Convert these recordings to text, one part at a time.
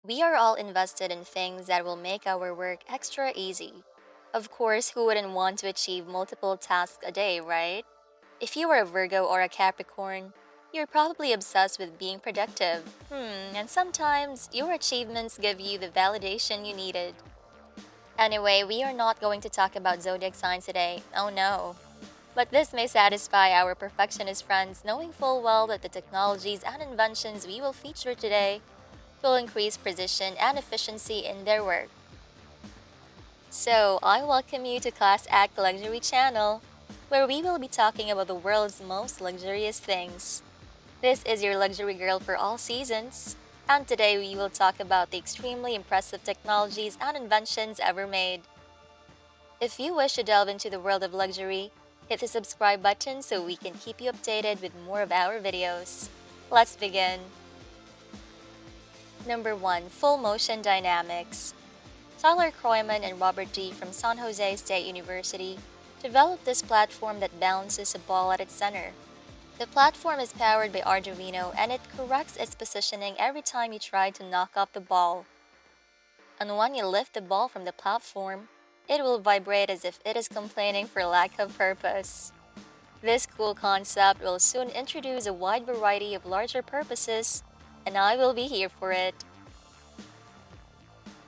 We are all invested in things that will make our work extra easy. Of course, who wouldn't want to achieve multiple tasks a day, right? If you are a Virgo or a Capricorn, you're probably obsessed with being productive. And sometimes your achievements give you the validation you needed. Anyway, we are not going to talk about zodiac signs today. Oh no. But this may satisfy our perfectionist friends, knowing full well that the technologies and inventions we will feature today will increase precision and efficiency in their work. So, I welcome you to Class Act Luxury Channel, where we will be talking about the world's most luxurious things. This is your luxury girl for all seasons, and today we will talk about the extremely impressive technologies and inventions ever made. If you wish to delve into the world of luxury, hit the subscribe button so we can keep you updated with more of our videos. Let's begin. Number 1. Full Motion Dynamics. Tyler Kroyman and Robert D. from San Jose State University developed this platform that balances a ball at its center. The platform is powered by Arduino and it corrects its positioning every time you try to knock off the ball. And when you lift the ball from the platform, it will vibrate as if it is complaining for lack of purpose. This cool concept will soon introduce a wide variety of larger purposes, and I will be here for it.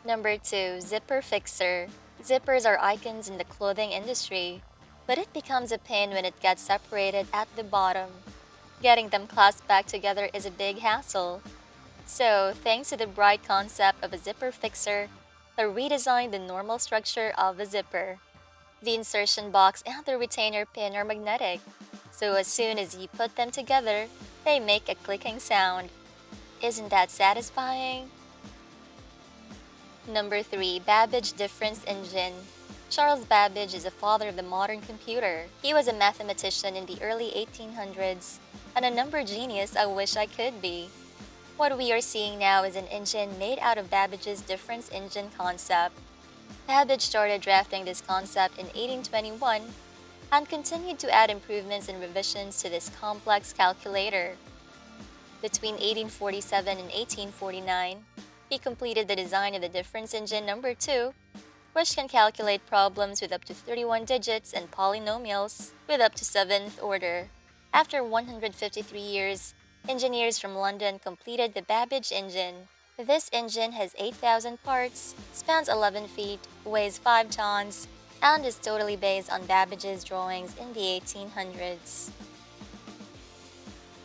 Number 2. Zipper Fixer. Zippers are icons in the clothing industry, but it becomes a pain when it gets separated at the bottom. Getting them clasped back together is a big hassle. So, thanks to the bright concept of a zipper fixer, they redesigned the normal structure of a zipper. The insertion box and the retainer pin are magnetic, so as soon as you put them together, they make a clicking sound. Isn't that satisfying? Number 3. Babbage Difference Engine. Charles Babbage is the father of the modern computer. He was a mathematician in the early 1800s and a number genius I wish I could be. What we are seeing now is an engine made out of Babbage's difference engine concept. Babbage started drafting this concept in 1821 and continued to add improvements and revisions to this complex calculator. Between 1847 and 1849, he completed the design of the difference engine number 2, which can calculate problems with up to 31 digits and polynomials with up to 7th order. After 153 years, engineers from London completed the Babbage engine. This engine has 8,000 parts, spans 11 feet, weighs 5 tons, and is totally based on Babbage's drawings in the 1800s.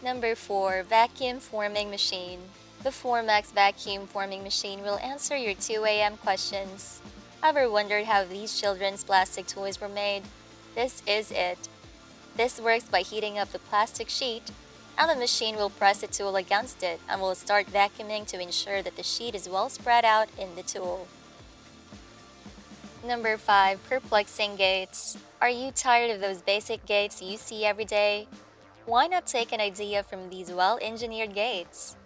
Number 4. Vacuum Forming Machine. The Formax vacuum forming machine will answer your 2 a.m. questions. Ever wondered how these children's plastic toys were made? This is it. This works by heating up the plastic sheet, and the machine will press the tool against it and will start vacuuming to ensure that the sheet is well spread out in the tool. Number 5. Perplexing Gates. Are you tired of those basic gates you see every day? Why not take an idea from these well-engineered gates?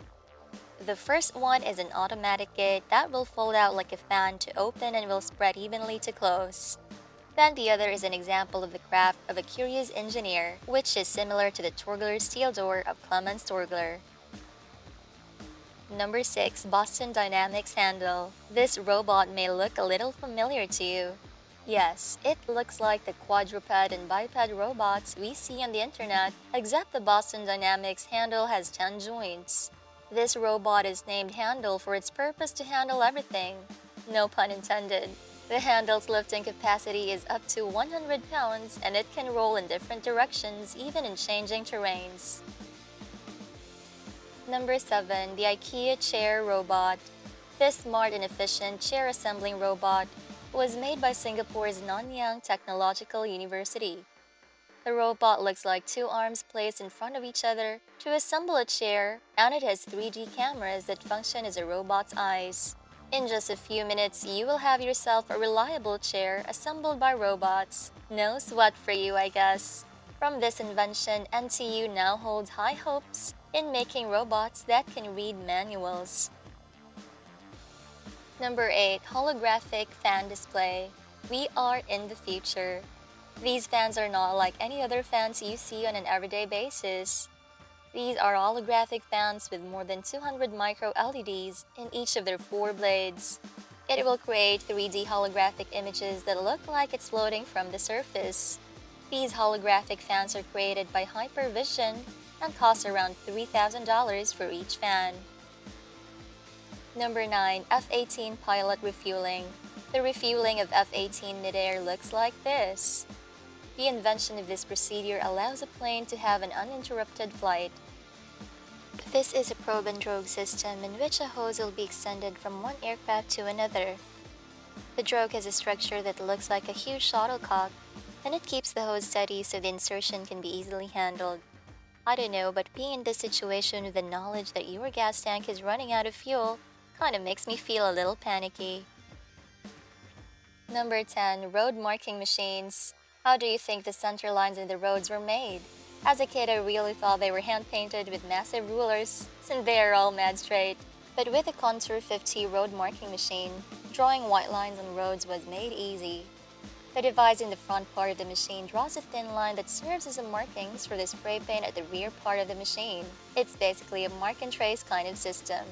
The first one is an automatic gate that will fold out like a fan to open and will spread evenly to close. Then the other is an example of the craft of a curious engineer, which is similar to the Torgler steel door of Clemens Torgler. Number 6. Boston Dynamics Handle. This robot may look a little familiar to you. Yes, it looks like the quadruped and biped robots we see on the internet, except the Boston Dynamics handle has 10 joints. This robot is named Handle for its purpose to handle everything. No pun intended. The handle's lifting capacity is up to 100 pounds and it can roll in different directions even in changing terrains. Number 7. The Ikea Chair Robot. This smart and efficient chair assembling robot was made by Singapore's Nanyang Technological University. The robot looks like 2 arms placed in front of each other to assemble a chair, and it has 3D cameras that function as a robot's eyes. In just a few minutes, you will have yourself a reliable chair assembled by robots. No sweat for you, I guess. From this invention, NTU now holds high hopes in making robots that can read manuals. Number 8. Holographic Fan Display. We are in the future. These fans are not like any other fans you see on an everyday basis. These are holographic fans with more than 200 micro LEDs in each of their four blades. It will create 3D holographic images that look like it's floating from the surface. These holographic fans are created by Hypervision and cost around $3,000 for each fan. Number 9. F18 Pilot Refueling. The refueling of F-18 midair looks like this. The invention of this procedure allows a plane to have an uninterrupted flight. This is a probe and drogue system in which a hose will be extended from one aircraft to another. The drogue has a structure that looks like a huge shuttlecock, and it keeps the hose steady so the insertion can be easily handled. I don't know, but being in this situation with the knowledge that your gas tank is running out of fuel kind of makes me feel a little panicky. Number 10. Road marking machines. How do you think the center lines in the roads were made? As a kid, I really thought they were hand-painted with massive rulers, since they are all mad straight. But with the Contour 50 road marking machine, drawing white lines on roads was made easy. The device in the front part of the machine draws a thin line that serves as the markings for the spray paint at the rear part of the machine. It's basically a mark and trace kind of system.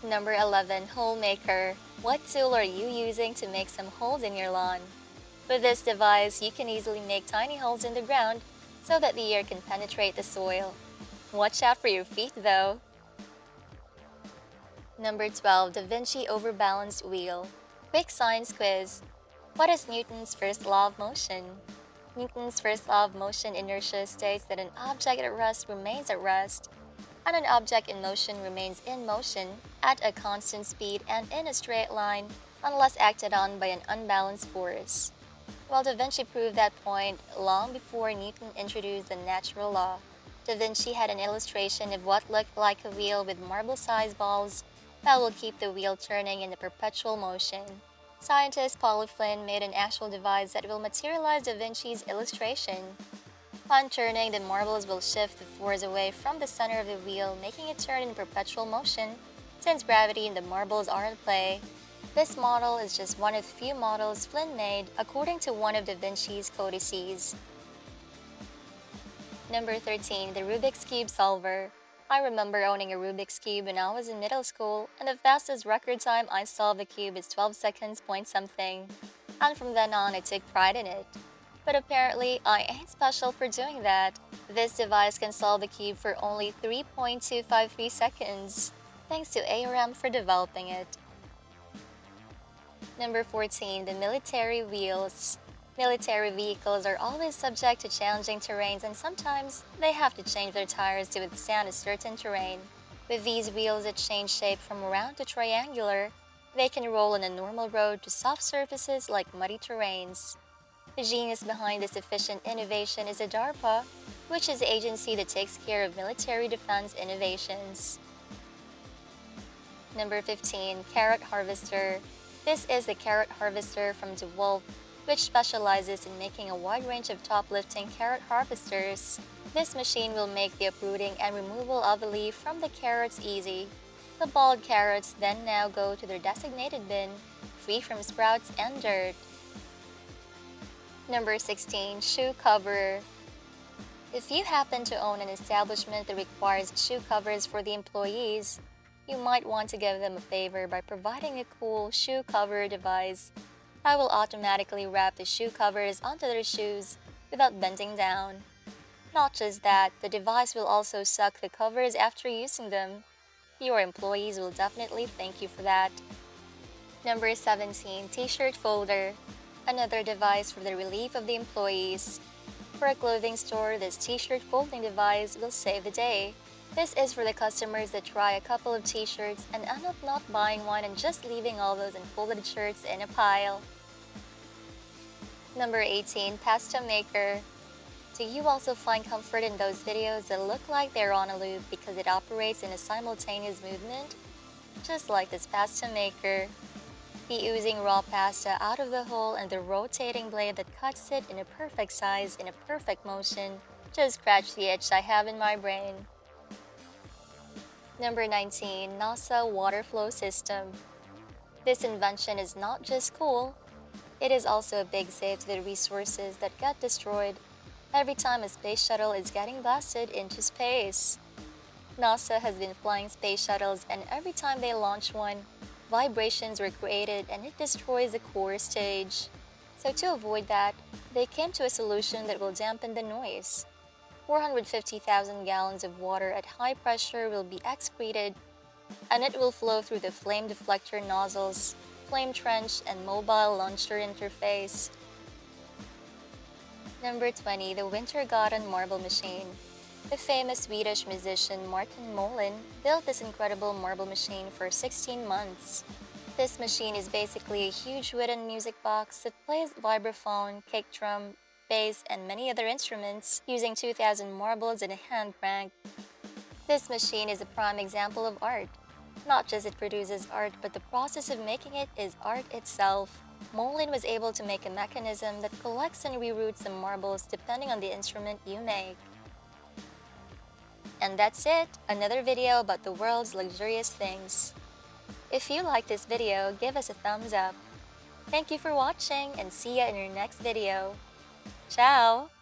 Number 11. Hole Maker. What tool are you using to make some holes in your lawn? With this device, you can easily make tiny holes in the ground so that the air can penetrate the soil. Watch out for your feet though. Number 12. the Vinci Overbalanced Wheel. Quick science quiz. What is Newton's first law of motion? Newton's first law of motion inertia states that an object at rest remains at rest, and an object in motion remains in motion at a constant speed and in a straight line unless acted on by an unbalanced force. Well, Da Vinci proved that point long before Newton introduced the natural law. Da Vinci had an illustration of what looked like a wheel with marble-sized balls that will keep the wheel turning in a perpetual motion. Scientist Paul Flynn made an actual device that will materialize Da Vinci's illustration. Upon turning, the marbles will shift the force away from the center of the wheel, making it turn in perpetual motion, since gravity and the marbles are at play. This model is just one of the few models Flynn made according to one of Da Vinci's codices. Number 13. The Rubik's Cube Solver. I remember owning a Rubik's Cube when I was in middle school, and the fastest record time I solved the cube is 12 seconds point something. And from then on, I took pride in it. But apparently, I ain't special for doing that. This device can solve the cube for only 3.253 seconds, thanks to ARM for developing it. Number 14. The Military Wheels. Military vehicles are always subject to challenging terrains, and sometimes they have to change their tires to withstand a certain terrain. With these wheels that change shape from round to triangular, they can roll on a normal road to soft surfaces like muddy terrains. The genius behind this efficient innovation is DARPA, which is the agency that takes care of military defense innovations. Number 15. Carrot Harvester. This is the carrot harvester from DeWolf, which specializes in making a wide range of top-lifting carrot harvesters. This machine will make the uprooting and removal of the leaf from the carrots easy. The bald carrots then now go to their designated bin, free from sprouts and dirt. Number 16. Shoe Cover. If you happen to own an establishment that requires shoe covers for the employees, you might want to give them a favor by providing a cool shoe cover device that will automatically wrap the shoe covers onto their shoes without bending down. Not just that, the device will also suck the covers after using them. Your employees will definitely thank you for that. Number 17. T-shirt Folder. Another device for the relief of the employees. For a clothing store, this t-shirt folding device will save the day. This is for the customers that try a couple of t-shirts and end up not buying one and just leaving all those unfolded shirts in a pile. Number 18. Pasta Maker. Do you also find comfort in those videos that look like they're on a loop because it operates in a simultaneous movement? Just like this pasta maker. The oozing raw pasta out of the hole and the rotating blade that cuts it in a perfect size in a perfect motion just scratched the itch I have in my brain. Number 19. NASA Water Flow System. This invention is not just cool, it is also a big save to the resources that got destroyed every time a space shuttle is getting blasted into space. NASA has been flying space shuttles, and every time they launch one, vibrations were created and it destroys the core stage. So, to avoid that, they came to a solution that will dampen the noise. 450,000 gallons of water at high pressure will be excreted, and it will flow through the flame deflector nozzles, flame trench, and mobile launcher interface. Number 20. The Wintergatan Marble Machine. The famous Swedish musician Martin Molin built this incredible marble machine for 16 months. This machine is basically a huge wooden music box that plays vibraphone, kick drum, bass, and many other instruments using 2,000 marbles and a hand crank. This machine is a prime example of art. Not just it produces art, but the process of making it is art itself. Molin was able to make a mechanism that collects and reroutes the marbles depending on the instrument you make. And that's it, another video about the world's luxurious things. If you like this video, give us a thumbs up. Thank you for watching and see ya in your next video. Ciao!